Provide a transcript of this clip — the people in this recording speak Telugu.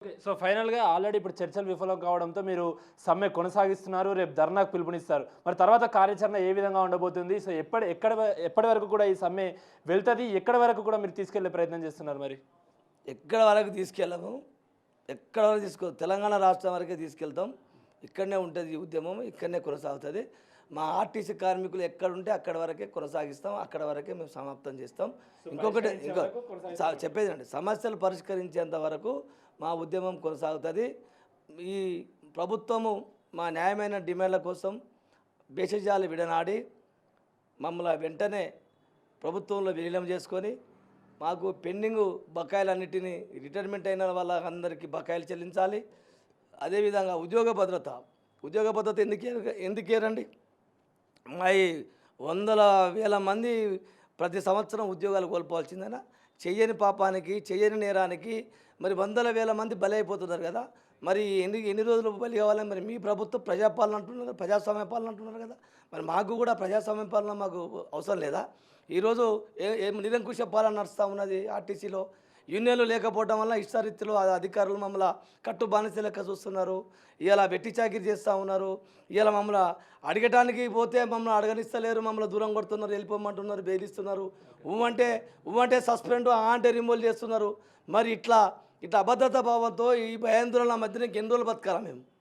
ఓకే. సో ఫైనల్‌గా ఆల్రెడీ ఇప్పుడు చర్చలు విఫలం కావడంతో మీరు సమ్మె కొనసాగిస్తున్నారు. రేపు ధర్నాకు పిలుపునిస్తారు. మరి తర్వాత కార్యాచరణ ఏ విధంగా ఉండబోతుంది? సో ఎప్పటి వరకు కూడా ఈ సమ్మె వెళ్తది? ఎక్కడి వరకు కూడా మీరు తీసుకెళ్ళే ప్రయత్నం చేస్తున్నారు మరి? ఎక్కడ వరకు తీసుకెళ్ళము. ఎక్కడ వరకు తెలంగాణ రాష్ట్రం వరకే తీసుకెళ్తాం. ఇక్కడనే ఉంటుంది ఈ ఉద్యమం. ఇక్కడనే కొనసాగుతుంది. మా ఆర్టీసీ కార్మికులు ఎక్కడుంటే అక్కడ వరకే కొనసాగిస్తాం. అక్కడ వరకే మేము సమాప్తం చేస్తాం. ఇంకొకటి చెప్పేదండి, సమస్యలు పరిష్కరించేంత వరకు మా ఉద్యమం కొనసాగుతుంది. ఈ ప్రభుత్వము మా న్యాయమైన డిమాండ్ల కోసం భేషజాలు విడనాడి మమ్మల్ని వెంటనే ప్రభుత్వంలో విలీనం చేసుకొని మాకు పెండింగు బకాయిలన్నిటినీ రిటైర్మెంట్ అయిన వాళ్ళందరికీ బకాయిలు చెల్లించాలి. అదేవిధంగా ఉద్యోగ భద్రత ఎందుకేరండి? మా ఈ వందల వేల మంది ప్రతి సంవత్సరం ఉద్యోగాలు కోల్పోవాల్సిందేనా? చెయ్యని పాపానికి, చెయ్యని నేరానికి మరి వందల వేల మంది బలి అయిపోతున్నారు కదా. మరి ఎన్ని రోజులు బలి కావాలని మరి మీ ప్రభుత్వం ప్రజాపాలన అంటున్నారు, ప్రజాస్వామ్య పాలన అంటున్నారు కదా. మరి మాకు కూడా ప్రజాస్వామ్య పాలన మాకు అవసరం లేదా? ఈరోజు నిరంకుశ పాలన నడుస్తూ ఉన్నది ఆర్టీసీలో. యూనియన్లు లేకపోవడం వల్ల ఇష్టారీతిలో అధికారులు మమ్మల్ని కట్టు బానిస లెక్క చూస్తున్నారు. ఇలా వెట్టి చాకిరి చేస్తూ ఉన్నారు. ఇలా మమ్మల్ని అడగటానికి పోతే మమ్మల్ని అడగనిస్తలేరు, మమ్మల్ని దూరం కొడుతున్నారు, వెళ్ళిపోమంటున్నారు, బెదిరిస్తున్నారు. ఉమ్మంటే సస్పెండ్, అంటే రిమూవ్ చేస్తున్నారు. మరి ఇట్లా అభద్రతా భావంతో ఈ భయాందోళన మధ్యన ఎన్ని రోజులు బతకాలా మేము?